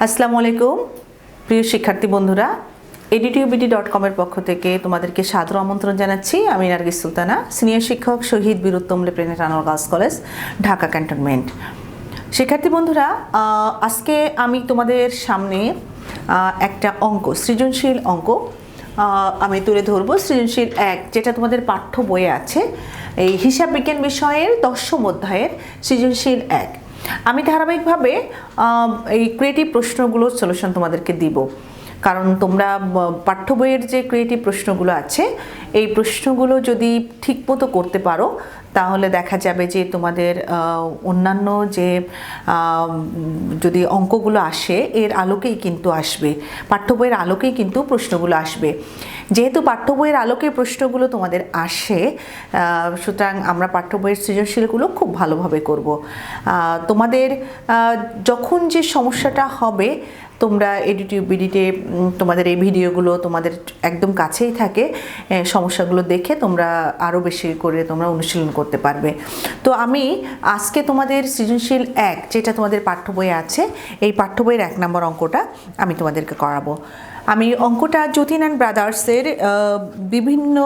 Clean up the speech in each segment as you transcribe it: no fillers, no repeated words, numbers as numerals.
আসসালামু আলাইকুম প্রিয় শিক্ষার্থী বন্ধুরা, edutubd.com এর পক্ষ থেকে তোমাদেরকে সাদর আমন্ত্রণ জানাচ্ছি। আমি নার্গিস সুলতানা, সিনিয়র শিক্ষক, শহীদ বীরুত্তম lieutenant Anwar girls college, Dhaka cantonment. শিক্ষার্থী বন্ধুরা, আজকে আমি তোমাদের সামনে একটা অঙ্ক, সৃজনশীল অঙ্ক আমি তুলে ধরবো। সৃজনশীল 1, যেটা তোমাদের পাঠ্য বইয়ে আছে, এই হিসাব বিজ্ঞান বিষয়ের 10ম অধ্যায়ের সৃজনশীল 1। আমি ধারাবাহিকভাবে এই ক্রিয়েটিভ প্রশ্নগুলোর সলিউশন তোমাদেরকে দিব, কারণ তোমরা পাঠ্য বইয়ের যে ক্রিয়েটিভ প্রশ্নগুলো আছে এই প্রশ্নগুলো যদি ঠিকমতো করতে পারো তাহলে দেখা যাবে যে তোমাদের অন্যান্য যে যদি অঙ্কগুলো আসে এর আলোকেই কিন্তু আসবে, পাঠ্য বইয়ের আলোকেই কিন্তু প্রশ্নগুলো আসবে। যেহেতু পাঠ্য বইয়ের আলোকে প্রশ্নগুলো তোমাদের আসে, সুতরাং আমরা পাঠ্য বইয়ের সৃজনশীলগুলো খুব ভালোভাবে করব। তোমাদের যখন যে সমস্যাটা হবে, তোমরা edutubd-তে তোমাদের এই ভিডিওগুলো তোমাদের একদম কাছেই থাকে, সমস্যাগুলো দেখে তোমরা আরও বেশি করে তোমরা অনুশীলন করতে পারবে। তো আমি আজকে তোমাদের সৃজনশীল 1, যেটা তোমাদের পাঠ্য বইয়ে আছে, এই পাঠ্য বইয়ের 1 নম্বর অঙ্কটা আমি তোমাদেরকে করাবো। আমি অঙ্কটা যতীন অ্যান্ড ব্রাদার্সের বিভিন্ন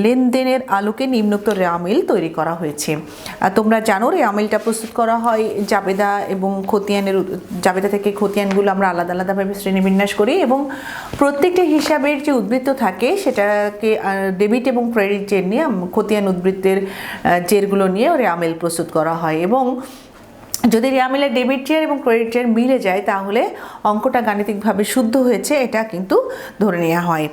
লেনদেনের আলোকে নিম্নোক্ত রেওয়ামিল তৈরি করা হয়েছে। তোমরা জানো রেওয়ামিলটা প্রস্তুত করা হয় জাবেদা এবং খতিয়ানের, জাবেদা থেকে খতিয়ানগুলো আমরা আলাদা আলাদাভাবে শ্রেণীবিন্যাস করি এবং প্রত্যেকটা হিসাবের যে উদ্বৃত্ত থাকে সেটাকে ডেবিট এবং ক্রেডিট জের নিয়ে, খতিয়ান উদ্বৃত্তের জেরগুলো নিয়ে রেওয়ামিল প্রস্তুত করা হয়। এবং যদি রেওয়ামিলের ডেবিট জের এবং ক্রেডিট জের মিলে যায় তাহলে অঙ্কটা গাণিতিকভাবে শুদ্ধ হয়েছে এটা কিন্তু ধরে নেওয়া হয়।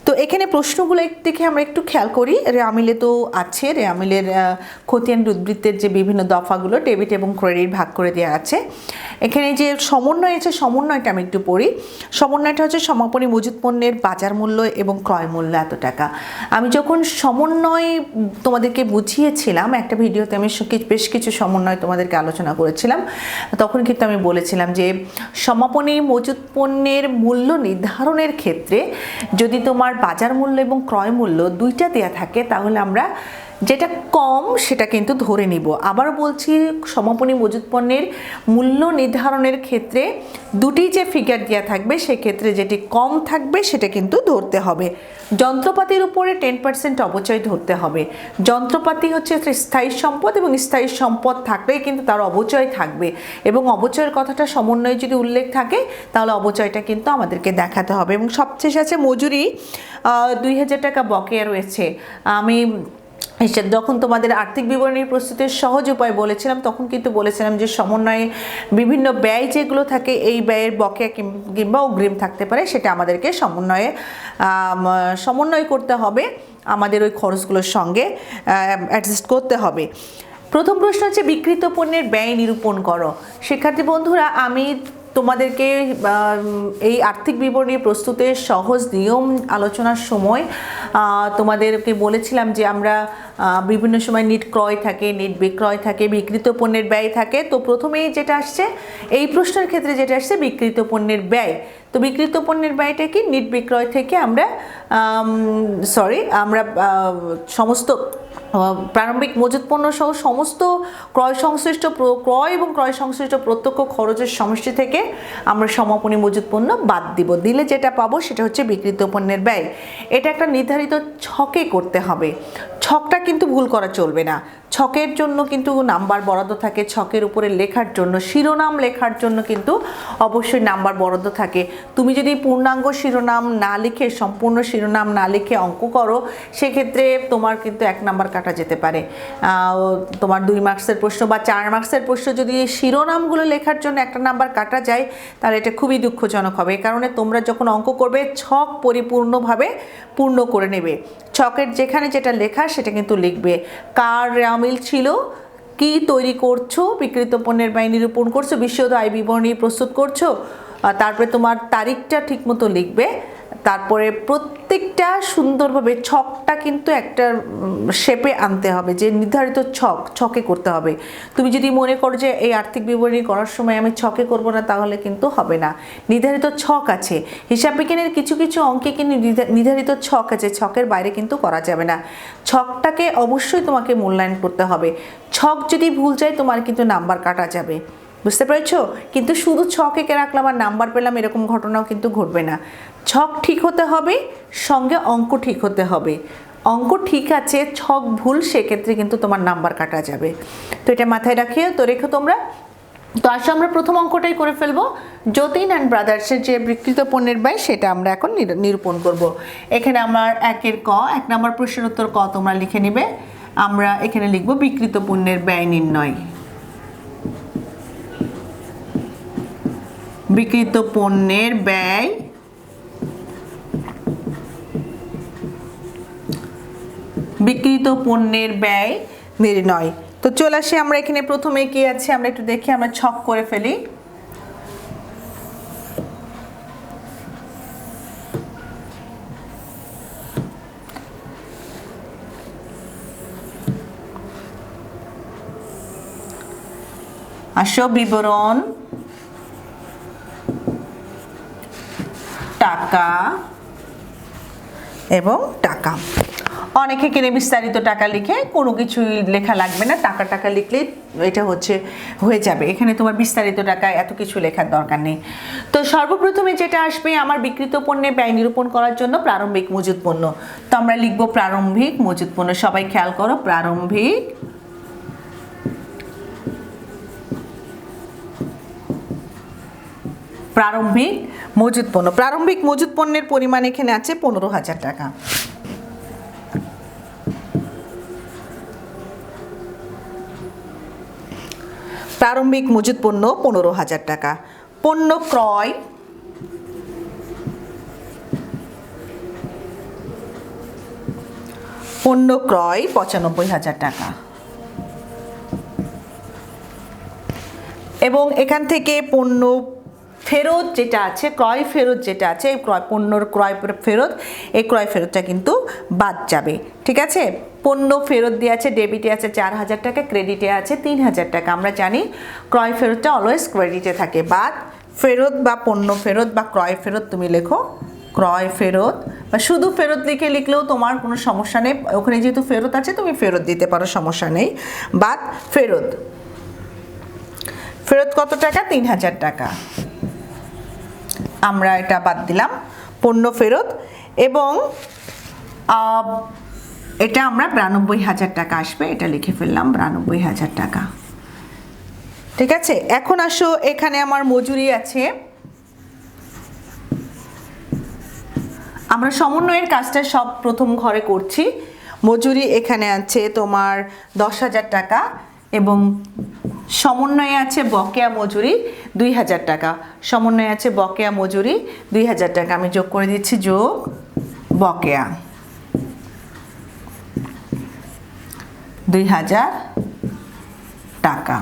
তো এখানে প্রশ্নগুলো দেখে আমরা একটু খেয়াল করি। রেওয়ামিলে তো আছে, রেওয়ামিলের খতিয়ান উদ্বৃত্তের যে বিভিন্ন দফাগুলো ডেবিট এবং ক্রেডিট ভাগ করে দেওয়া আছে। এখানে যে সমন্বয় আছে, সমন্বয়টা আমি একটু পড়ি। সমন্বয়টা হচ্ছে সমাপনী মজুত পণ্যের বাজার মূল্য এবং ক্রয় মূল্য এত টাকা। আমি যখন সমন্বয় তোমাদেরকে বুঝিয়েছিলাম একটা ভিডিওতে, আমি বেশ কিছু সমন্বয় তোমাদেরকে আলোচনা করেছিলাম, তখন কিন্তু আমি বলেছিলাম যে সমাপনী মজুত পণ্যের মূল্য নির্ধারণের ক্ষেত্রে যদি তোমার বাজার মূল্য এবং ক্রয় মূল্য দুইটা দেয়া থাকে তাহলে আমরা যেটা কম সেটা কিন্তু ধরে নিব। আবার বলছি, সমাপনী মজুত পণ্যের মূল্য নির্ধারণের ক্ষেত্রে দুটি যে ফিগার দেওয়া থাকবে সেক্ষেত্রে যেটি কম থাকবে সেটা কিন্তু ধরতে হবে। যন্ত্রপাতির উপরে 10% অবচয় ধরতে হবে। যন্ত্রপাতি হচ্ছে স্থায়ী সম্পদ এবং স্থায়ী সম্পদ থাকলেই কিন্তু তার অবচয় থাকবে, এবং অবচয়ের কথাটা সমন্বয়ে যদি উল্লেখ থাকে তাহলে অবচয়টা কিন্তু আমাদেরকে দেখাতে হবে। এবং সবচেয়ে আছে মজুরি, 2000 টাকা বকেয়া রয়েছে। আমি যখন তোমাদের আর্থিক বিবরণী প্রস্তুতের সহজ উপায় বলেছিলাম তখন কিন্তু বলেছিলাম যে সমন্বয়ে বিভিন্ন ব্যয় যেগুলো থাকে এই ব্যয়ের বকেয়া কিংবা অগ্রিম থাকতে পারে, সেটা আমাদেরকে সমন্বয় করতে হবে, আমাদের ওই খরচগুলোর সঙ্গে অ্যাডজাস্ট করতে হবে। প্রথম প্রশ্ন হচ্ছে বিক্রিত পণ্যের ব্যয় নিরূপণ করো। শিক্ষার্থী বন্ধুরা, আমি তোমাদেরকে এই আর্থিক বিবরণী প্রস্তুতের সহজ নিয়ম আলোচনার সময় তোমাদেরকে বলেছিলাম যে আমরা বিভিন্ন সময় নিট ক্রয় থাকে, নিট বিক্রয় থাকে, বিক্রিত পণ্যের ব্যয় থাকে। তো প্রথমেই যেটা আসছে এই প্রশ্নের ক্ষেত্রে যেটা আসছে বিক্রিত পণ্যের ব্যয়। তো বিক্রিত পণ্যের ব্যয়টা কি, নিট বিক্রয় থেকে আমরা সমস্ত প্রারম্ভিক মজুত পণ্য সহ সমস্ত ক্রয় এবং ক্রয় সংশ্লিষ্ট প্রত্যক্ষ খরচের সমষ্টি থেকে আমরা সমাপনী মজুত পণ্য বাদ দিব। দিলে যেটা পাবো সেটা হচ্ছে বিক্রিত পণ্যের ব্যয়। এটা একটা নির্ধারিত ছকে করতে হবে। ছকটা কিন্তু ভুল করা চলবে না। ছকের জন্য কিন্তু নাম্বার বরাদ্দ থাকে, ছকের উপরে লেখার জন্য, শিরোনাম লেখার জন্য কিন্তু অবশ্যই নাম্বার বরাদ্দ থাকে। তুমি যদি পূর্ণাঙ্গ শিরোনাম না লিখে, সম্পূর্ণ শিরোনাম না লিখে অঙ্ক করো সেক্ষেত্রে তোমার কিন্তু 1 নাম্বার কাটা যেতে পারে। তোমার 2 মার্কসের প্রশ্ন বা 4 মার্কসের প্রশ্ন যদি শিরোনামগুলো লেখার জন্য 1 নাম্বার কাটা যায় তাহলে এটা খুবই দুঃখজনক হবে। এই কারণে তোমরা যখন অঙ্ক করবে ছক পরিপূর্ণভাবে পূর্ণ করে নেবে। ছকের যেখানে যেটা লেখা সেটা কিন্তু লিখবে। কার রেওয়ামিল ছিল, কি তৈরি করছো, বিক্রিত পণ্যের ব্যয় নিরূপণ করছো, বিশদ আয় বিবরণী প্রস্তুত করছো, তারপরে তোমার তারিখটা ঠিকমতো লিখবে। তারপরে প্রত্যেকটা সুন্দরভাবে ছকটা কিন্তু একটা শেপে আনতে হবে, যে নির্ধারিত ছকে করতে হবে। তুমি যদি মনে করো যে এই আর্থিক বিবরণী করার সময় আমি ছকে করব না তাহলে কিন্তু হবে না। নির্ধারিত ছক আছে, হিসাব বিজ্ঞানের কিছু কিছু অঙ্কে কিন্তু নির্ধারিত ছক আছে, ছকের বাইরে কিন্তু করা যাবে না। ছকটাকে অবশ্যই তোমাকে মূল্যায়ন করতে হবে। ছক যদি ভুল যায় তোমার কিন্তু নাম্বার কাটা যাবে। বুঝতে পেরেছো? কিন্তু শুধু ছক এঁকে রাখলাম আর নাম্বার পেলাম এরকম ঘটনাও কিন্তু ঘটবে না। ছক ঠিক হতে হবে, সঙ্গে অঙ্ক ঠিক হতে হবে। অঙ্ক ঠিক আছে, ছক ভুল, সেক্ষেত্রে কিন্তু তোমার নাম্বার কাটা যাবে। তো এটা মাথায় রেখো তোমরা। তো আসলে আমরা প্রথম অঙ্কটাই করে ফেলবো। যতীন অ্যান্ড ব্রাদার্সের যে বিকৃত পণ্যের ব্যয় সেটা আমরা এখন নিরূপণ করব। এখানে আমার 1 নম্বর প্রশ্নের উত্তর ক তোমরা লিখে নিবে। আমরা এখানে লিখব বিকৃত পণ্যের ব্যয় নির্ণয়। বিকৃত পণ্যের ব্যয় নির্ণয়। তো চলে আসি আমরা এখানে প্রথমে কি আছে আমরা একটু দেখি, আমরা ছক করে ফেলি। আসো বিবরণ, টাকা এবং টাকা। অনেকে কিনে বিস্তারিত টাকা লিখে, কোনো কিছুই লেখা লাগবে না, টাকা লিখলেই এটা হয়ে যাবে। এখানে তোমার বিস্তারিত টাকা এত কিছু লেখার দরকার নেই। তো সর্বপ্রথমে যেটা আসবে আমার বিকৃত পণ্যের ব্যয় নিরূপণ করার জন্য প্রারম্ভিক মজুত পণ্য। তো আমরা লিখব প্রারম্ভিক মজুত পণ্য। সবাই খেয়াল করো, প্রারম্ভিক মজুত পণ্য। প্রারম্ভিক মজুত পণ্যের পরিমাণ এখানে আছে 15,000 টাকা। প্রারম্ভিক মজুত পণ্য 15,000 টাকা। পণ্য ক্রয় পণ্য ক্রয় 95,000 টাকা। এবং এখান থেকে পণ্য ফেরত যেটা আছে, ক্রয় ফেরত যেটা আছে, পণ্যর ক্রয় ফেরত, এই ক্রয় ফেরতটা কিন্তু বাদ যাবে। ঠিক আছে, পণ্য ফেরত দিয়ে আছে, ডেবিটে আছে 4,000 টাকা, ক্রেডিটে আছে 3,000 টাকা। আমরা জানি ক্রয় ফেরতটা অলওয়েজ ক্রেডিটে থাকে। বাদ ফেরত বা পণ্য ফেরত বা ক্রয় ফেরত তুমি লেখো ক্রয় ফেরত, বা শুধু ফেরত লিখলেও তোমার কোনো সমস্যা নেই। ওখানে যেহেতু ফেরত আছে তুমি ফেরত দিতে পারো, সমস্যা নেই। বাদ ফেরত কত টাকা? 3,000 টাকা। আমরা এটা বাদ দিলাম, পণ্য ফেরত। এবং এটা আমরা 92,000 টাকা আসবে, এটা লিখে ফেললাম 92,000 টাকা। ঠিক আছে, এখন আসো এখানে আমার মজুরি আছে। আমরা সমন্বয়ের কাজটা সব প্রথম ঘরে করছি। মজুরি এখানে আছে তোমার 10,000 টাকা এবং সমন্বয়ে আছে বকেয়া মজুরি 2,000 টাকা। সমন্বয়ে আছে বকেয়া মজুরি 2,000 টাকা। আমি যোগ করে দিচ্ছি, যোগ বকেয়া 2,000 টাকা।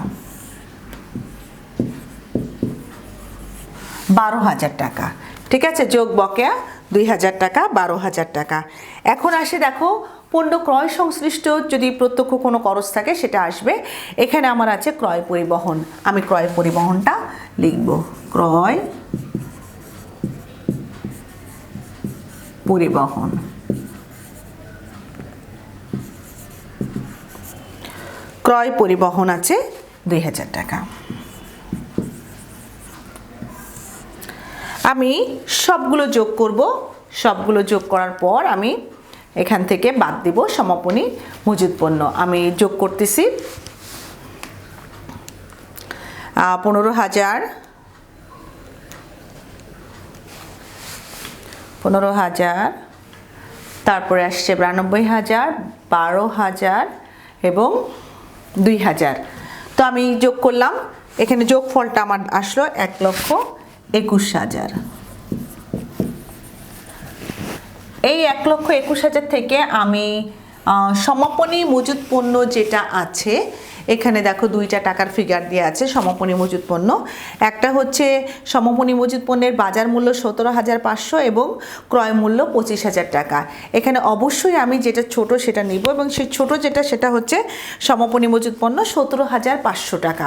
12,000 টাকা। ঠিক আছে, যোগ বকেয়া 2,000 টাকা, 12,000 টাকা। এখন আসে দেখো পণ্য ক্রয় সংশ্লিষ্ট যদি প্রত্যক্ষ কোনো খরচ থাকে সেটা আসবে। এখানে আমার আছে ক্রয় পরিবহন। আমি ক্রয় পরিবহনটা লিখব, ক্রয় পরিবহন। ক্রয় পরিবহন আছে 2,000 টাকা। আমি সবগুলো যোগ করব। সবগুলো যোগ করার পর আমি এখান থেকে বাদ দিব সমাপনী মজুত পণ্য। আমি যোগ করতেছি 15,000, তারপরে আসছে 92,000, 12,000 এবং 2,000। তো আমি যোগ করলাম, এখানে যোগফলটা আমার আসলো 1,21,000। এই 1,21,000 থেকে আমি সমাপনী মজুত পণ্য যেটা আছে, এখানে দেখো দুইটা টাকার ফিগার দিয়ে আছে সমাপনী মজুত পণ্য। একটা হচ্ছে সমাপনী মজুত পণ্যের বাজার মূল্য 17,500 এবং ক্রয় মূল্য 25,000 টাকা। এখানে অবশ্যই আমি যেটা ছোট সেটা নিব এবং সেই ছোট যেটা সেটা হচ্ছে সমাপনী মজুত পণ্য 17,500 টাকা।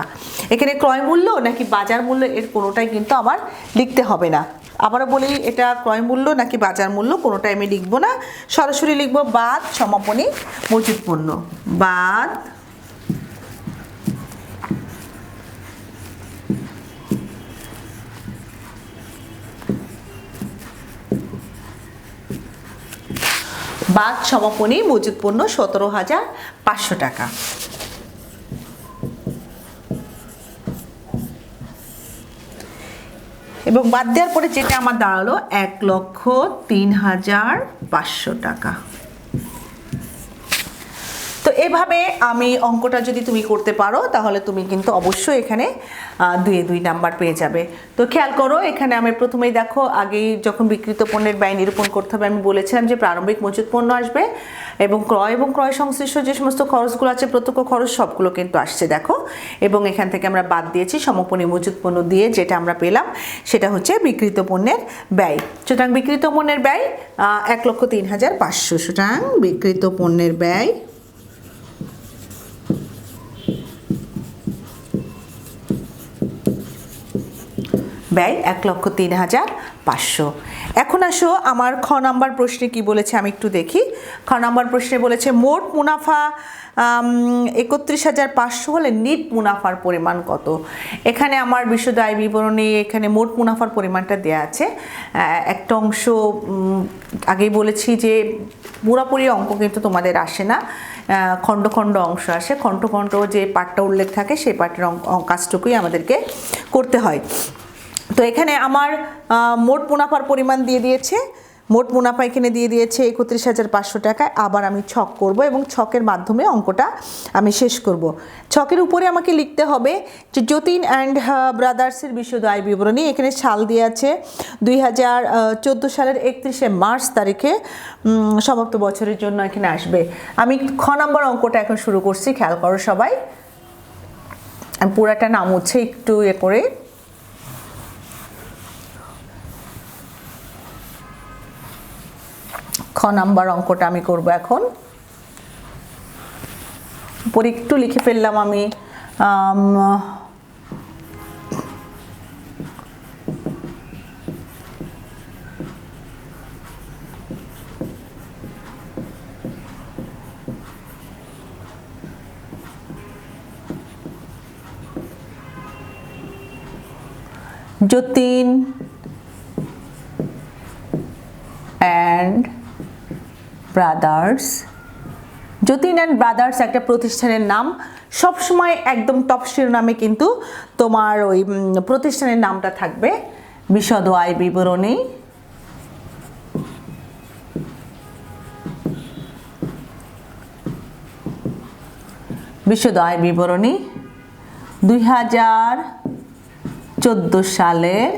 এখানে ক্রয় মূল্য নাকি বাজার মূল্য এর কোনোটাই কিন্তু আমার লিখতে হবে না। আবারও বলি, এটা ক্রয় মূল্য নাকি বাজার মূল্য কোনোটাই আমি লিখব না, সরাসরি লিখব বাদ সমাপনী মজুত পণ্য। বাদ বাদ সমাপনী মজুদ পণ্য 17,500 টাকা। এবং বাদ দেওয়ার পরে যেটা আমার দাঁড়ালো 1,03,500 টাকা। তো এভাবে আমি অঙ্কটা যদি তুমি করতে পারো তাহলে তুমি কিন্তু অবশ্যই এখানে 2 নাম্বার পেয়ে যাবে। তো খেয়াল করো, এখানে আমি প্রথমেই দেখো, আগেই যখন বিক্রিত পণ্যের ব্যয় নিরূপণ করতে হবে আমি বলেছিলাম যে প্রারম্ভিক মজুদ পণ্য আসবে এবং ক্রয় সংশ্লিষ্ট যে সমস্ত খরচগুলো আছে প্রত্যক্ষ খরচ সবগুলো কিন্তু আসছে দেখো। এবং এখান থেকে আমরা বাদ দিয়েছি সমাপনী মজুদ পণ্য দিয়ে যেটা আমরা পেলাম সেটা হচ্ছে বিক্রিত পণ্যের ব্যয়। সুতরাং বিক্রিত পণ্যের ব্যয় 1,03,500। সুতরাং বিক্রিত পণ্যের ব্যয় 1,03,500। এখন আসো আমার খ নাম্বার প্রশ্নে কি বলেছে আমি একটু দেখি। খ নাম্বার প্রশ্নে বলেছে মোট মুনাফা 31,500 হলে নিট মুনাফার পরিমাণ কত। এখানে আমার বিশদ আয় বিবরণী এখানে মোট মুনাফার পরিমাণটা দেয়া আছে। একটা অংশ আগেই বলেছি যে পুরোপুরি অঙ্ক কিন্তু তোমাদের আসে না, খণ্ড খণ্ড অংশ আসে। খণ্ড খণ্ড যে পার্টটা উল্লেখ থাকে সেই পার্টের কাজটুকুই আমাদেরকে করতে হয়। তো এখানে আমার মোট মুনাফার পরিমাণ দিয়ে দিয়েছে, মোট মুনাফা এখানে দিয়ে দিয়েছে 31,500 টাকায়। আবার আমি ছক করব এবং ছকের মাধ্যমে অঙ্কটা আমি শেষ করব। ছকের উপরে আমাকে লিখতে হবে যে যতীন অ্যান্ড ব্রাদার্সের বিশদ আয় বিবরণী। এখানে সাল দিয়ে আছে 2014 সালের 31শে মার্চ তারিখে সমাপ্ত বছরের জন্য এখানে আসবে। আমি খ নম্বর অঙ্কটা এখন শুরু করছি, খেয়াল করো সবাই। আমি পুরাটা নাম হচ্ছে একটু করে খ নাম্বার অঙ্কটা আমি করব এখন। উপরে একটু লিখে ফেললাম আমি Jatin and brothers. Jatin and brothers একটা প্রতিষ্ঠানের নাম। সবসময় একদম টপ শিরোনামে কিন্তু তোমার ওই প্রতিষ্ঠানের নামটা থাকবে। বিশদ আয় বিবরণী, বিশদ আয় বিবরণী 2014 সালের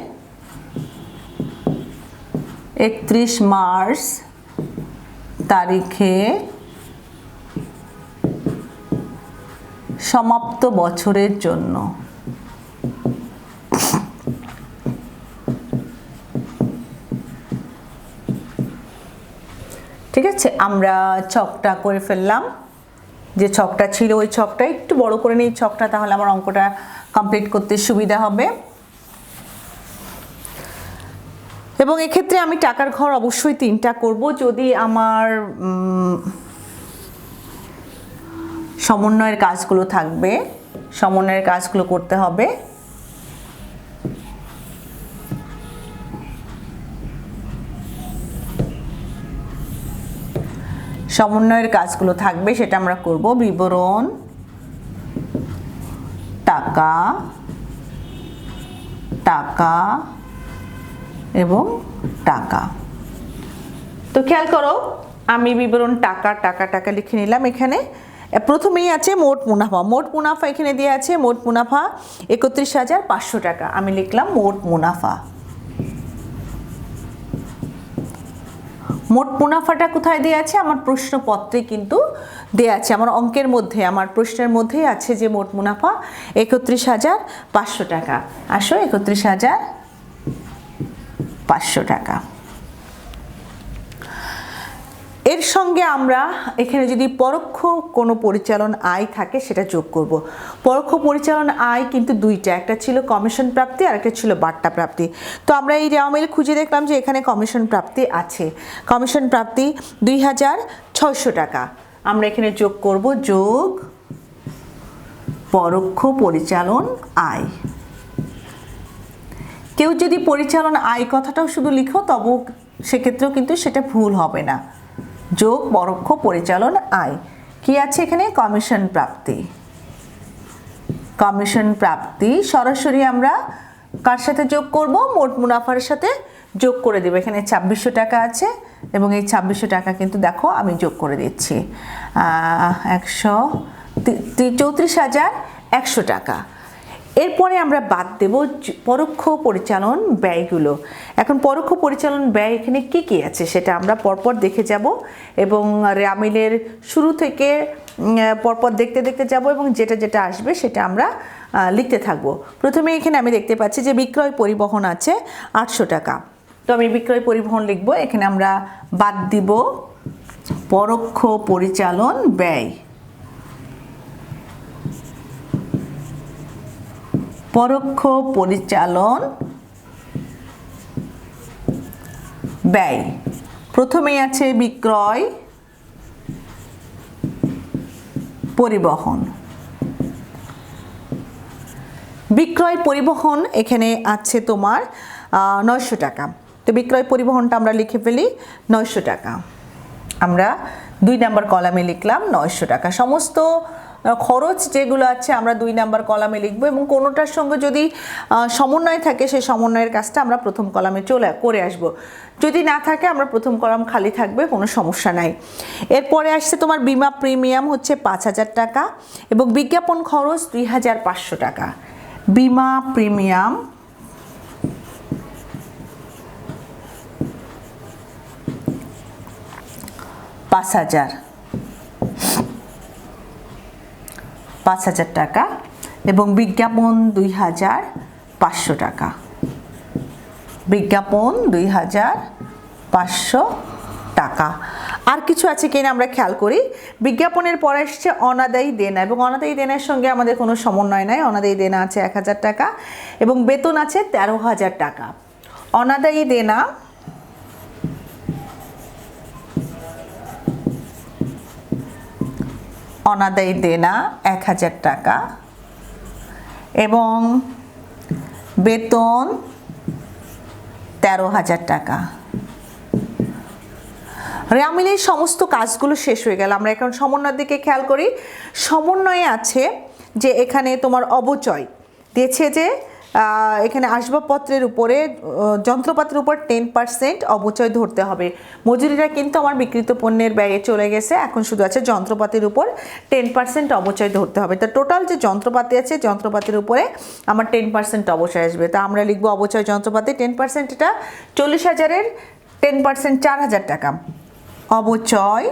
31 মার্চ তারিখে সমাপ্ত বছরের জন্য। ঠিক আছে, আমরা ছকটা করে ফেললাম। যে ছকটা ছিল ওই ছকটা একটু বড় করে নিই ছকটা, তাহলে আমার অঙ্কটা কমপ্লিট করতে সুবিধা হবে। এবং এক্ষেত্রে আমি টাকার ঘর অবশ্যই 3টা করব। যদি আমার সমন্বয়ের কাজগুলো থাকবে, সমন্বয়ের কাজগুলো করতে হবে। সমন্বয়ের কাজগুলো থাকবে সেটা আমরা করব। বিবরণ, টাকা, টাকা এবং টাকা। তো খেয়াল করো, আমি বিবরণ টাকা টাকা টাকা লিখে নিলাম। এখানে প্রথমেই আছে মোট মুনাফা। মোট মুনাফা এখানে দিয়ে আছে মোট মুনাফা 31,500 টাকা। আমি লিখলাম মোট মুনাফা। মোট মুনাফাটা কোথায় দেওয়া আছে? আমার প্রশ্নপত্রে কিন্তু দেওয়া আছে, আমার অঙ্কের মধ্যে, আমার প্রশ্নের মধ্যেই আছে যে মোট মুনাফা 31,500 টাকা। আসো 31,500 টাকা। এর সঙ্গে আমরা এখানে যদি পরোক্ষ কোনো পরিচালন আয় থাকে সেটা যোগ করব। পরোক্ষ পরিচালন আয় কিন্তু দুইটা, একটা ছিল কমিশন প্রাপ্তি আর একটা ছিল বাট্টা প্রাপ্তি। তো আমরা এই রেওয়ামিল খুঁজে দেখলাম যে এখানে কমিশন প্রাপ্তি আছে। কমিশন প্রাপ্তি 2,600 টাকা। আমরা এখানে যোগ করব, যোগ পরোক্ষ পরিচালন আয়। কেউ যদি পরিচালন আয় কথাটাও শুধু লিখো তবু সেক্ষেত্রেও কিন্তু সেটা ভুল হবে না। যোগ পরোক্ষ পরিচালন আয়। কি আছে এখানে? কমিশন প্রাপ্তি। কমিশন প্রাপ্তি সরাসরি আমরা কার সাথে যোগ করব? মোট মুনাফার সাথে যোগ করে দেব। এখানে 2600 টাকা আছে এবং এই 2600 টাকা কিন্তু দেখো আমি যোগ করে দিচ্ছি 34,100 টাকা। এরপরে আমরা বাদ দেব পরোক্ষ পরিচালন ব্যয়গুলো। এখন পরোক্ষ পরিচালন ব্যয় এখানে কি কি আছে সেটা আমরা পরপর দেখে যাব এবং রামিলের শুরু থেকে পরপর দেখতে দেখতে যাব এবং যেটা যেটা আসবে সেটা আমরা লিখতে থাকব। প্রথমে এখানে আমি দেখতে পাচ্ছি যে বিক্রয় পরিবহন আছে 800 টাকা। তো আমি বিক্রয় পরিবহন লিখব। এখানে আমরা বাদ দিব পরোক্ষ পরিচালন ব্যয়। পরোক্ষ পরিচালন ব্যয় প্রথমেই আছে বিক্রয় পরিবহন। বিক্রয় পরিবহন এখানে আছে তোমার 900 টাকা। তো বিক্রয় পরিবহনটা আমরা লিখে ফেলি 900 টাকা। আমরা 2 নাম্বার কলামে লিখলাম 900 টাকা। সমস্ত খরচ যেগুলো আছে আমরা 2 নাম্বার কলামে লিখবো এবং কোনোটার সঙ্গে যদি সমন্বয় থাকে সেই সমন্বয়ের কাজটা আমরা প্রথম কলামে করে আসব। যদি না থাকে আমরা প্রথম কলাম খালি থাকবে, কোনো সমস্যা নাই। এরপরে আসছে তোমার বিমা প্রিমিয়াম হচ্ছে 5000 টাকা এবং বিজ্ঞাপন খরচ 2500 টাকা। বিমা প্রিমিয়াম 5000 টাকা এবং বিজ্ঞাপন 2500 টাকা। বিজ্ঞাপন 2500 টাকা। আর কিছু আছে কিনা আমরা খেয়াল করি। বিজ্ঞাপনের পরে আসছে অনাদায়ী দেনা এবং অনাদায়ী দেনার সঙ্গে আমাদের কোনো সমন্বয় নাই। অনাদায়ী দেনা আছে 1000 টাকা এবং বেতন আছে 13000 টাকা। অনাদায়ী দেনা অনাদায়ী দেনা 1000 টাকা এবং বেতন 13000 টাকা। রামিলের সমস্ত কাজগুলো শেষ হয়ে গেল। আমরা এখন সমন্বয়ের দিকে খেয়াল করি। সমন্বয়ে আছে যে এখানে তোমার অবচয় দিয়েছে যে এখানে আসবাবপত্রের উপরে যন্ত্রপাতির উপর 10% অবচয় ধরতে হবে। মজুরিটা কিন্তু আমার বিক্রিত পণ্যের ব্যয়ে চলে গেছে, এখন শুধু আছে যন্ত্রপাতির উপর 10% অবচয় ধরতে হবে। তো টোটাল যে যন্ত্রপাতি আছে যন্ত্রপাতির উপরে আমার 10% অবচয় আসবে। তা আমরা লিখবো অবচয় যন্ত্রপাতি 10%, এটা 40,000-এর 10% 4000 টাকা। অবচয়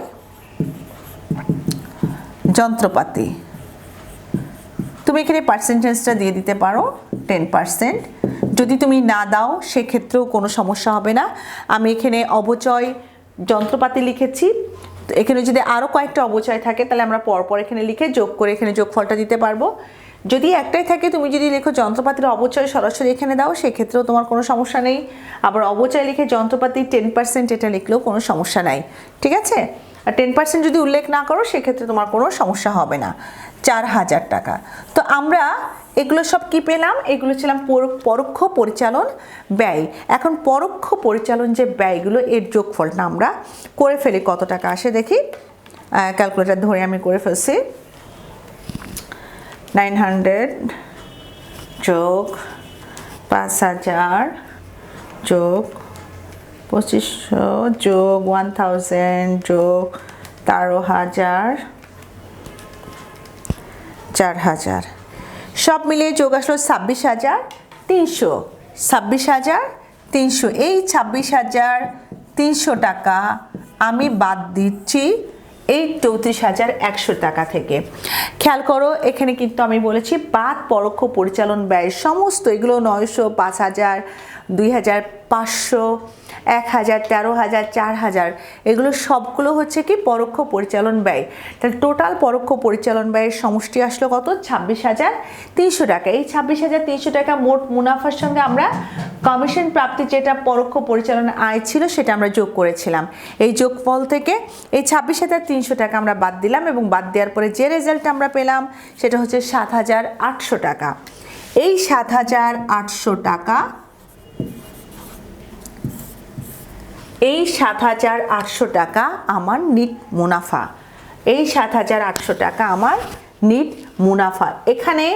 যন্ত্রপাতি তুমি এখানে পার্সেন্টেজটা দিয়ে দিতে পারো 10%। যদি তুমি না দাও সেক্ষেত্রেও কোনো সমস্যা হবে না। আমি এখানে অবচয় যন্ত্রপাতি লিখেছি। এখানে যদি আরও কয়েকটা অবচয় থাকে তাহলে আমরা পরপর এখানে লিখে যোগ করে এখানে যোগফলটা দিতে পারবো। যদি একটাই থাকে তুমি যদি লেখো যন্ত্রপাতির অবচয় সরাসরি এখানে দাও সেক্ষেত্রেও তোমার কোনো সমস্যা নেই। আবার অবচয় লিখে যন্ত্রপাতি 10% এটা লিখলেও কোনো সমস্যা নাই, ঠিক আছে। আর 10% যদি উল্লেখ না করো সেক্ষেত্রে তোমার কোনো সমস্যা হবে না। 4000 টাকা। তো আমরা এগুলো সব কি পেলাম? এগুলো ছিলাম পরোক্ষ পরিচালন ব্যয়। এখন পরোক্ষ পরিচালন যে ব্যয়গুলো এর যোগফলটা আমরা করে ফেলি, কত টাকা আসে দেখি। ক্যালকুলেটর ধরে আমি করে ফেলছি। 900 যোগ 5000 যোগ 2500 যোগ 1000 যোগ 13000 4000 সব মিলিয়ে যোগ আসলো 26,300। 26,300। এই 26,300 টাকা আমি বাদ দিচ্ছি এই 34,100 টাকা থেকে। খেয়াল করো এখানে কিন্তু আমি বলেছি বাদ পরোক্ষ পরিচালন ব্যয় সমস্ত এগুলো 900, 5000, 2500, 1000, 13000, 4000 এগুলো সবগুলো হচ্ছে কি পরোক্ষ পরিচালন ব্যয়। তাহলে টোটাল পরোক্ষ পরিচালন ব্যয়ের সমষ্টি আসলো কত? 26,300 টাকা। এই 26,300 টাকা মোট মুনাফার সঙ্গে আমরা কমিশন প্রাপ্তি যেটা পরোক্ষ পরিচালন আয় ছিল সেটা আমরা যোগ করেছিলাম। এই যোগফল থেকে এই 26,300 টাকা আমরা বাদ দিলাম এবং বাদ দেওয়ার পরে যে রেজাল্ট আমরা পেলাম সেটা হচ্ছে 7,800 টাকা। এই 7,800 টাকা এই 7,800 টাকা আমার নিট মুনাফা, এই 7,800 টাকা আমার নিট মুনাফা। এখানে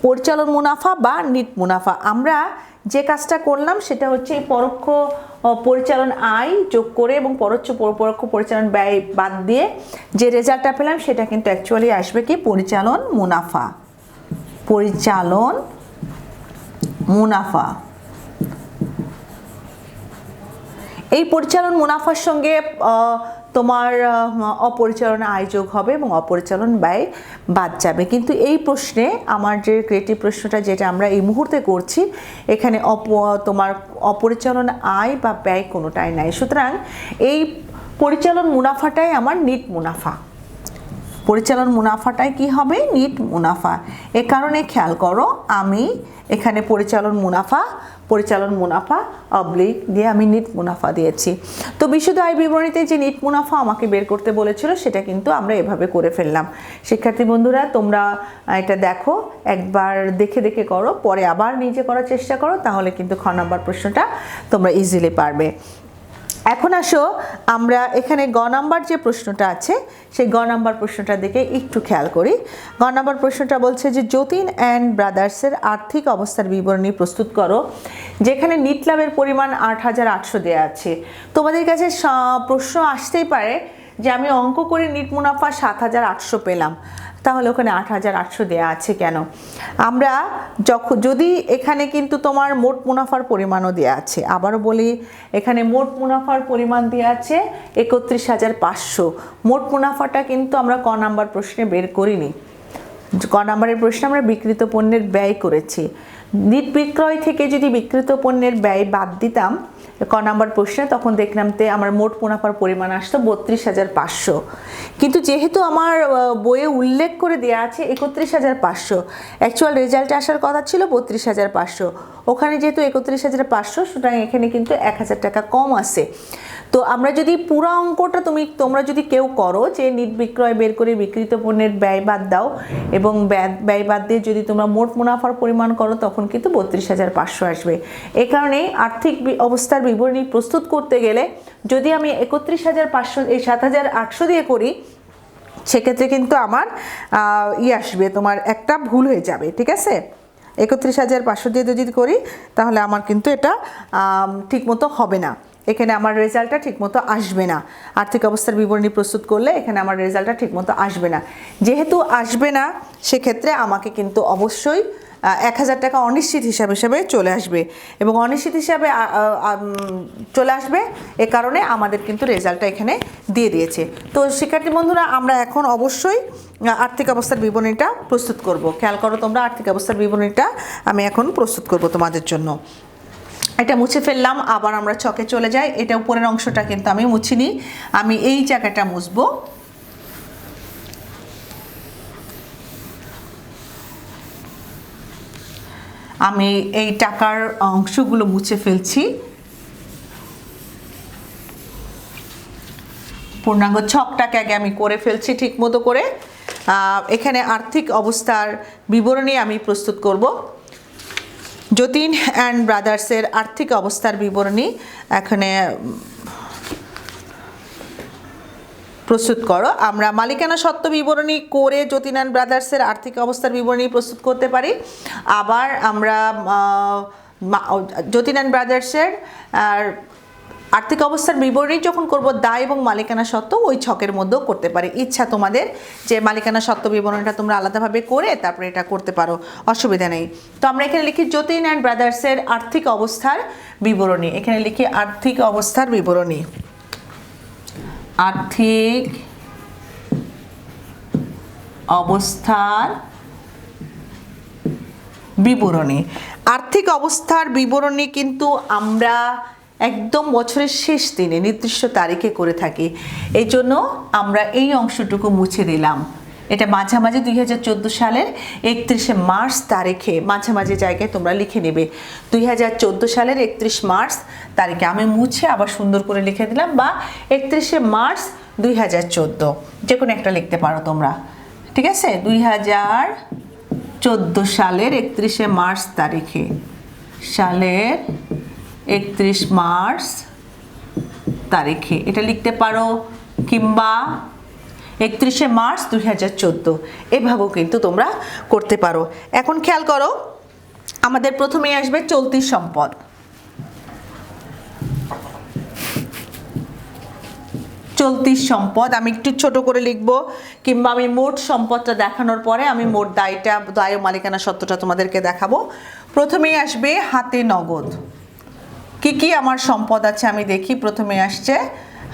পরিচালন মুনাফা বা নিট মুনাফা, আমরা যে কাজটা করলাম সেটা হচ্ছে এই পরোক্ষ পরিচালন আয় যোগ করে এবং পরোক্ষ পরিচালন ব্যয় বাদ দিয়ে যে রেজাল্টটা পেলাম সেটা কিন্তু অ্যাকচুয়ালি আসবে কি পরিচালন মুনাফা। পরিচালন মুনাফা, এই পরিচালন মুনাফার সঙ্গে তোমার অপরিচালন আয় যোগ হবে এবং অপরিচালন ব্যয় বাদ যাবে। কিন্তু এই প্রশ্নে আমার যে ক্রিয়েটিভ প্রশ্নটা যেটা আমরা এই মুহূর্তে করছি এখানে তোমার অপরিচালন আয় বা ব্যয় কোনোটাই নাই, সুতরাং এই পরিচালন মুনাফাটাই আমার নিট মুনাফা। পরিচালন মুনাফাটাই কি হবে? নিট মুনাফা। এ কারণে খেয়াল করো আমি এখানে পরিচালন মুনাফা অবলিক দিয়ে আমি নিট মুনাফা দিয়েছি। তো বিশুদ্ধ আয় বিবরণীতে যে নিট মুনাফা আমাকে বের করতে বলেছিল সেটা কিন্তু আমরা এভাবে করে ফেললাম। শিক্ষার্থী বন্ধুরা তোমরা এটা দেখো, একবার দেখে দেখে করো, পরে আবার নিজে করার চেষ্টা করো, তাহলে কিন্তু খ নাম্বার প্রশ্নটা তোমরা ইজিলি পারবে। এখন আসো আমরা এখানে গ নাম্বার যে প্রশ্নটা আছে সেই গ নাম্বার প্রশ্নটার দিকে একটু খেয়াল করি। গ নাম্বার প্রশ্নটা বলছে যে যতীন অ্যান্ড ব্রাদার্সের আর্থিক অবস্থার বিবরণী প্রস্তুত করো, যেখানে নিট লাভের পরিমাণ 8,800 দেওয়া আছে। তোমাদের কাছে প্রশ্ন আসতেই পারে যে আমি অঙ্ক করে নিট মুনাফা 7,800 পেলাম, তাহলে ওখানে 8,800 দেওয়া আছে কেন? আমরা যদি এখানে কিন্তু তোমার মোট মুনাফার পরিমাণও দেওয়া আছে, আবারও বলি এখানে মোট মুনাফার পরিমাণ দেওয়া আছে 31,500। মোট মুনাফাটা কিন্তু আমরা ক নাম্বার প্রশ্নে বের করিনি। ক নাম্বারের প্রশ্নে আমরা বিক্রিত পণ্যের ব্যয় করেছি। নিট বিক্রয় থেকে যদি বিক্রিত পণ্যের ব্যয় বাদ দিতাম ক নাম্বার প্রশ্নে, তখন দেখলাম আমার মোট মুনাফার পরিমাণ আসতো 32,500। কিন্তু যেহেতু আমার বইয়ে উল্লেখ করে দেওয়া আছে 31,500, অ্যাকচুয়াল রেজাল্টে আসার কথা ছিল 32,500, ওখানে যেহেতু 31,500 সুতরাং এখানে কিন্তু 1,000 টাকা কম আছে। তো আমরা যদি পুরো অঙ্কটা তোমরা যদি কেউ করো যে নিট বিক্রয় বের করে বিক্রিত পণ্যের ব্যয় বাদ দাও এবং ব্যয় বাদ দিয়ে যদি তোমরা মোট মুনাফার পরিমাণ করো তখন কিন্তু 32,500 আসবে। এই কারণে আর্থিক অবস্থার বিবরণী প্রস্তুত করতে গেলে যদি আমি 31,500 এই 7,800 দিয়ে করি সেক্ষেত্রে কিন্তু আমার আসবে তোমার একটা ভুল হয়ে যাবে, ঠিক আছে? 31,500 দিয়ে যদি করি তাহলে আমার কিন্তু এটা ঠিকমতো হবে না, এখানে আমার রেজাল্টটা ঠিকমতো আসবে না। আর্থিক অবস্থার বিবরণী প্রস্তুত করলে এখানে আমার রেজাল্টটা ঠিকমতো আসবে না। যেহেতু আসবে না সেক্ষেত্রে আমাকে কিন্তু অবশ্যই 1,000 টাকা অনিশ্চিত হিসাবে চলে আসবে এবং অনিশ্চিত হিসাবে চলে আসবে, এ কারণে আমাদের কিন্তু রেজাল্টটা এখানে দিয়ে দিয়েছে। তো শিক্ষার্থী বন্ধুরা আমরা এখন অবশ্যই আর্থিক অবস্থার বিবরণীটা প্রস্তুত করব। খেয়াল করো তোমরা, আর্থিক অবস্থার বিবরণীটা আমি এখন প্রস্তুত করব তোমাদের জন্য। এটা মুছে ফেললাম, আবার আমরা ছকে চলে যাই। এটা উপরের অংশটা কিন্তু আমি মুছিনি, আমি এই জায়গাটা মুছবো। আমি এই টাকার অংশগুলো মুছে ফেলছি। পূর্ণাঙ্গ ছকটাকে আগে আমি করে ফেলছি ঠিক মতো করে। এখানে আর্থিক অবস্থার বিবরণী আমি প্রস্তুত করব। যতীন অ্যান্ড ব্রাদার্সের আর্থিক অবস্থার বিবরণী এখানে প্রস্তুত করো। আমরা মালিকানা সত্ত্ব বিবরণী করে যতীন অ্যান্ড ব্রাদার্সের আর্থিক অবস্থার বিবরণী প্রস্তুত করতে পারি। আবার আমরা যতীন অ্যান্ড ব্রাদার্সের আর্থিক অবস্থার বিবরণী যখন করব দায় এবং মালিকানা সত্ত্ব ওই ছকের মধ্যেও করতে পারি। ইচ্ছা তোমাদের যে মালিকানা সত্ত্ব বিবরণীটা তোমরা আলাদাভাবে করে তারপরে এটা করতে পারো, অসুবিধা নেই। তো আমরা এখানে লিখি যতীন অ্যান্ড ব্রাদার্সের আর্থিক অবস্থার বিবরণী। এখানে লিখি আর্থিক অবস্থার বিবরণী। আর্থিক অবস্থার বিবরণী। আর্থিক অবস্থার বিবরণী কিন্তু আমরা একদম বছরের শেষ দিনে নির্দিষ্ট তারিখে করে থাকি, এই জন্য আমরা এই অংশটুকু মুছে দিলাম। এটা মাঝামাঝি 2014 সালের 31শে মার্চ তারিখে মাঝামাঝি জায়গায় তোমরা লিখে নেবে 2014 সালের 31 মার্চ তারিখে। আমি মুছে আবার সুন্দর করে লিখে দিলাম, বা 31শে মার্চ 2014 যে কোনো একটা লিখতে পারো তোমরা, ঠিক আছে? 2014 সালের 31শে মার্চ তারিখে, সালের 31 মার্চ তারিখে, এটা লিখতে পারো, কিংবা 31শে মার্চ 2014, এভাবেও কিন্তু তোমরা করতে পারো। এখন খেয়াল করো, আমাদের প্রথমেই আসবে চলতি সম্পদ। চলতি সম্পদ আমি একটু ছোট করে লিখব, কিংবা আমি মোট সম্পদটা দেখানোর পরে আমি মোট দায় ও মালিকানা সত্ত্বটা তোমাদেরকে দেখাবো। প্রথমেই আসবে হাতে নগদ। কি কি আমার সম্পদ আছে আমি দেখি। প্রথমে আসছে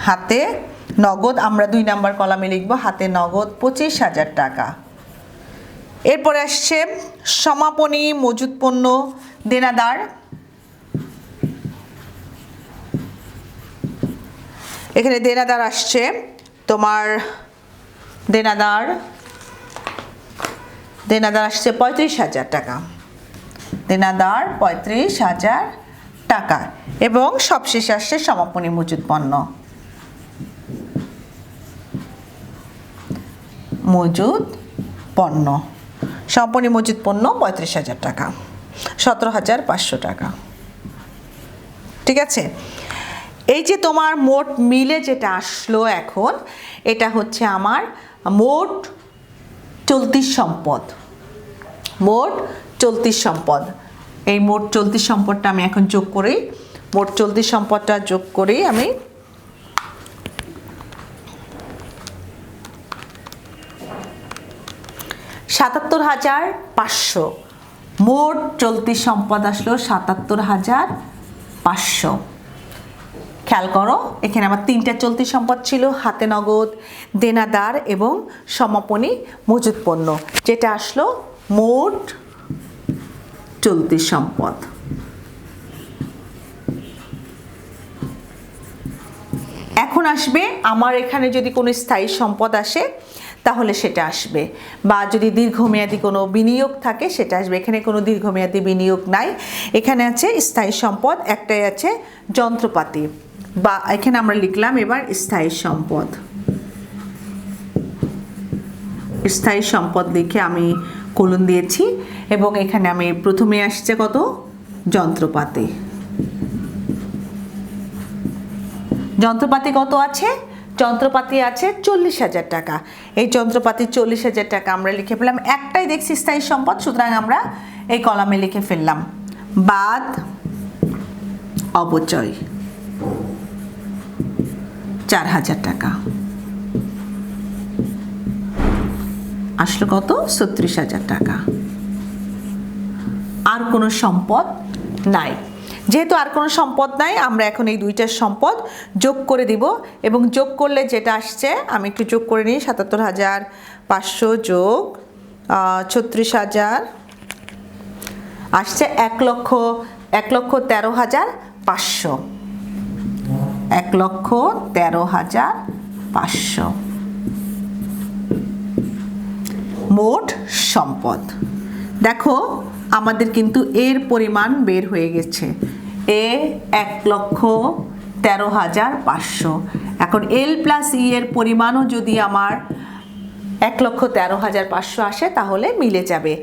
হাতে নগদ, আমরা 2 নাম্বার কলামে লিখব হাতে নগদ 25,000 টাকা। এরপরে আসছে সমাপনী মজুত পণ্য দেনাদার, এখানে দেনাদার আসছে তোমার দেনাদার আসছে 35,000 টাকা, দেনাদার 35,000 টাকা। এবং সবশেষে আসছে সমাপনী মজুত পণ্য, সমাপনী মজুত পণ্য 35,000 টাকা, 17,500 টাকা। ঠিক আছে, এই যে তোমার মোট মিলে যেটা আসলো এখন, এটা হচ্ছে আমার মোট চলতি সম্পদ। এই মোট চলতি সম্পদটা আমি এখন যোগ করি। মোট চলতি সম্পদটা যোগ করি আমি। $77,500 মোট চলতি সম্পদ আসলো, 77,500। খেয়াল করো, এখানে আমার 3টা চলতি সম্পদ ছিল, হাতে নগদ, দেনাদার এবং সমাপনী মজুত পণ্য, যেটা আসলো মোট চলতি সম্পদ। এখন আসবে আমার এখানে যদি কোনো স্থায়ী সম্পদ আসে তাহলে সেটা আসবে, বা যদি দীর্ঘমেয়াদী কোনো বিনিয়োগ থাকে সেটা আসবে। এখানে কোনো দীর্ঘমেয়াদী বিনিয়োগ নাই, এখানে আছে স্থায়ী সম্পদ, একটাই আছে যন্ত্রপাতি, বা এখানে আমরা লিখলাম এবার স্থায়ী সম্পদ লিখে আমি কোলন দিয়েছি। এবং এখানে আমি প্রথমে আসছে কত, যন্ত্রপাতি কত আছে, যন্ত্রপাতি আছে 40,000 টাকা। এই যন্ত্রপাতি 40,000 টাকা আমরা লিখে ফেললাম, একটাই দেখছি স্থায়ী সম্পদ, সুতরাং আমরা এই কলামে লিখে ফেললাম বাদ অপচয় 4,000 টাকা, আসলো কত, 36,000 টাকা। আর কোনো সম্পদ নাই। যেহেতু আর কোনো সম্পদ নাই, আমরা এখন এই 2টার সম্পদ যোগ করে দিব, এবং যোগ করলে যেটা আসছে আমি একটু যোগ করে নিই। 77,500 যোগ 36,000 আসছে 1,13,500, 1,13,500 মোট সম্পদ। দেখো আমাদের কিন্তু এর পরিমাণ বের হয়ে গেছে, 1,13,500। এখন এল প্লাস ই এর পরিমাণও যদি আমার 1,13,500 আসে তাহলে মিলে যাবে।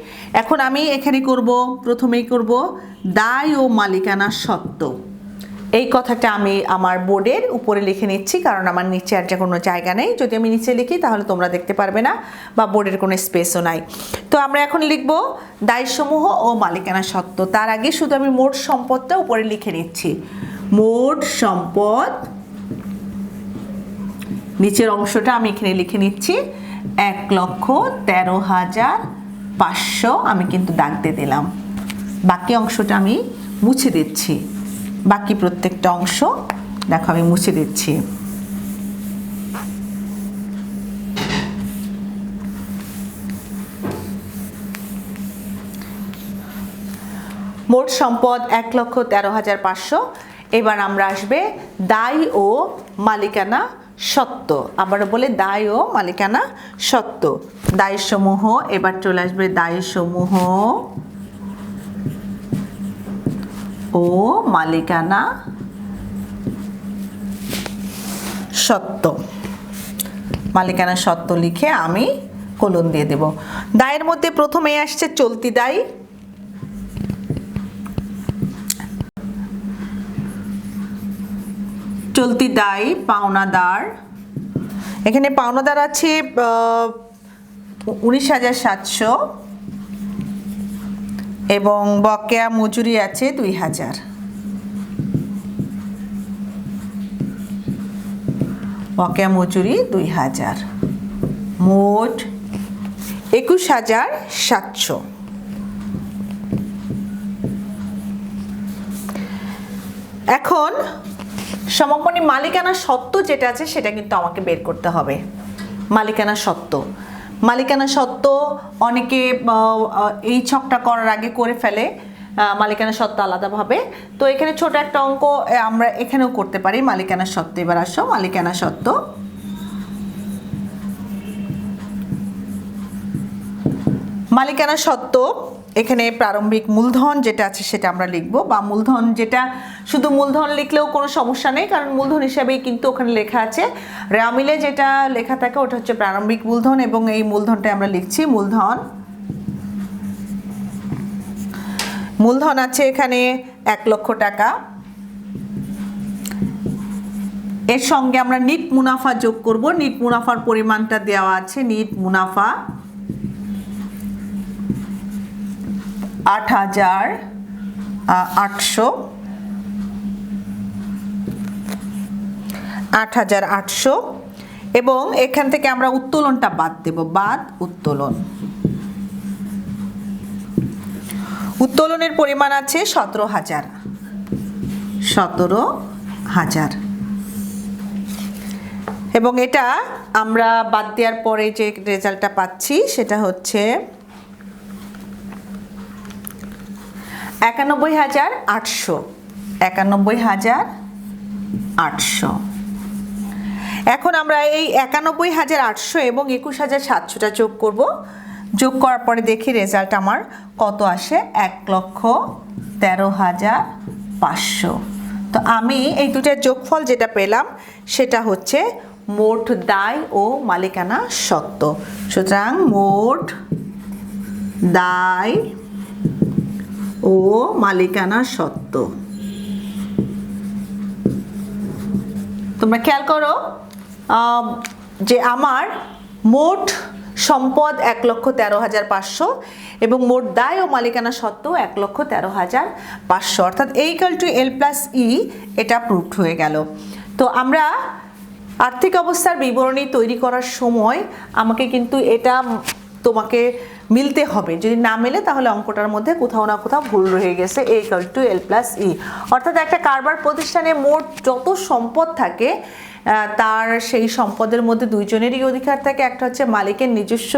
এখন আমি এখানে প্রথমেই করব দায় ও মালিকানা সত্ত্ব। এই কথাটা আমি আমার বোর্ডের উপরে লিখে নিচ্ছি, কারণ আমার নিচে আর যে কোনো জায়গা নেই। যদি আমি নিচে লিখি তাহলে তোমরা দেখতে পারবে না, বা বোর্ডের কোনো স্পেসও নাই। তো আমরা এখন লিখব দায়সমূহ ও মালিকানা সত্ত্ব। তার আগে শুধু আমি মোট সম্পদটা উপরে লিখে নিচ্ছি। মোট সম্পদ, নিচের অংশটা আমি এখানে লিখে নিচ্ছি 1,13,500, আমি কিন্তু দাগ দিয়ে দিলাম। বাকি অংশটা আমি মুছে দিচ্ছি, বাকি প্রত্যেকটা অংশ দেখো আমি মুছে দিচ্ছি। মোট সম্পদ 1,13,500। এবার আমরা আসবে দায় ও মালিকানা সত্ত্ব। আবার বলে দায় ও মালিকানা সত্ত্ব, দায়সমূহ। এবার চলে আসবে দায়সমূহ ও মালিকানা সত্ত্ব। মালিকানা সত্ত্ব লিখে আমি কোলন দিয়ে দেব। দায়ের মধ্যে প্রথমে আসছে চলতি দায়, চলতি দায় পাওনাদার, এখানে পাওনাদার আছে 19,700 এবং বকেয়া মজুরি আছে 2,000। বকেয়া মজুরি 2,000, মোট 21,700। এখন সমাপনী মালিকানা সত্ত্ব যেটা আছে সেটা কিন্তু আমাকে বের করতে হবে। মালিকানা সত্ত্ব, মালিকানা সত্ত্ব অনেকে এই ছকটা করার আগে করে ফেলে মালিকানা সত্ত্ব আলাদাভাবে। তো এখানে ছোট একটা অঙ্ক আমরা এখানেও করতে পারি মালিকানা সত্ত্ব। এবার আসো মালিকানা সত্ত্ব। মালিকানা সত্ত্ব এখানে প্রারম্ভিক মূলধন যেটা আছে সেটা আমরা লিখব, বা মূলধন যেটা শুধু মূলধন লিখলেও কোনো সমস্যা নেই, কারণ মূলধন হিসাবেই কিন্তু ওখানে লেখা আছে। রেওয়ামিলে যেটা লেখা থাকে ওটা হচ্ছে প্রারম্ভিক মূলধন, এবং এই মূলধনটা আমরা লিখছি মূলধন। মূলধন আছে এখানে 1 লক্ষ টাকা। এর সঙ্গে আমরা নিট মুনাফা যোগ করব। নিট মুনাফার পরিমাণটা দেওয়া আছে, নিট মুনাফা 8,800। 8,800 এবং এখান থেকে আমরা উত্তোলনটা বাদ দেব, বাদ উত্তোলন। উত্তোলনের পরিমাণ আছে 17,000। 17,000 এবং এটা আমরা বাদ দেওয়ার পরে যে রেজাল্টটা পাচ্ছি সেটা হচ্ছে 91,800। 91,800। এখন আমরা এই 91,800 এবং 21,700টা যোগ করব। যোগ করার পরে দেখি রেজাল্ট আমার কত আসে, 1,13,500। তো আমি এই দুটার যোগফল যেটা পেলাম সেটা হচ্ছে মোট দায় ও মালিকানা সত্ত্ব। সুতরাং মোট দায় ও মালিকানা সত্ত্ব। তোমরা খেয়াল করো যে আমার মোট সম্পদ 1,13,500 এবং মোট দায় ও মালিকানা সত্ত্ব 1,13,500, অর্থাৎ A = L+E। এটা প্রুভড হয়ে গেল। তো আমরা আর্থিক অবস্থার বিবরণী তৈরি করার সময় আমাকে কিন্তু এটা তোমাকে মিলতে হবে। যদি না মেলে তাহলে অঙ্কটার মধ্যে কোথাও না কোথাও ভুল রয়ে গেছে। A = L+E, অর্থাৎ একটা কারবার প্রতিষ্ঠানে মোট যত সম্পদ থাকে তার সেই সম্পদের মধ্যে দুইজনেরই অধিকার থাকে। একটা হচ্ছে মালিকের নিজস্ব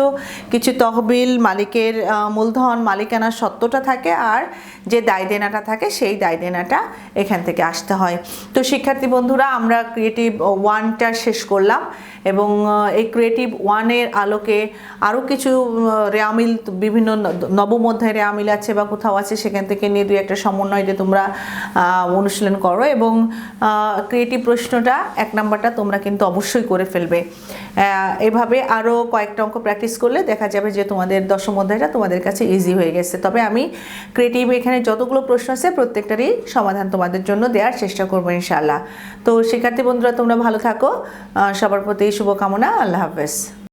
কিছু তহবিল, মালিকের মূলধন, মালিকানা সত্ত্বটা থাকে, আর যে দায় দেনাটা থাকে সেই দায় দেনাটা এখান থেকে আসতে হয়। তো শিক্ষার্থী বন্ধুরা, আমরা ক্রিয়েটিভ 1টা শেষ করলাম এবং এই ক্রিয়েটিভ 1-এর আলোকে আরও কিছু রেওয়ামিল, বিভিন্ন নবম অধ্যায় রেওয়ামিল আছে বা কোথাও আছে, সেখান থেকে নিয়ে 2-একটা সমন্বয় দিয়ে তোমরা অনুশীলন করো এবং ক্রিয়েটিভ প্রশ্নটা 1 নাম্বারটা তোমরা কিন্তু অবশ্যই করে ফেলবে। এভাবে আরও কয়েকটা অঙ্ক প্র্যাকটিস করলে দেখা যাবে যে তোমাদের দশম অধ্যায়টা তোমাদের কাছে ইজি হয়ে গেছে। তবে আমি ক্রিয়েটিভ এখানে যতগুলো প্রশ্ন আছে প্রত্যেকটারই সমাধান তোমাদের জন্য দেওয়ার চেষ্টা করবো ইনশাআল্লাহ। তো শিক্ষার্থী বন্ধুরা, তোমরা ভালো থাকো, সবার প্রতি শুভকামনা। আল্লাহ হাফেজ।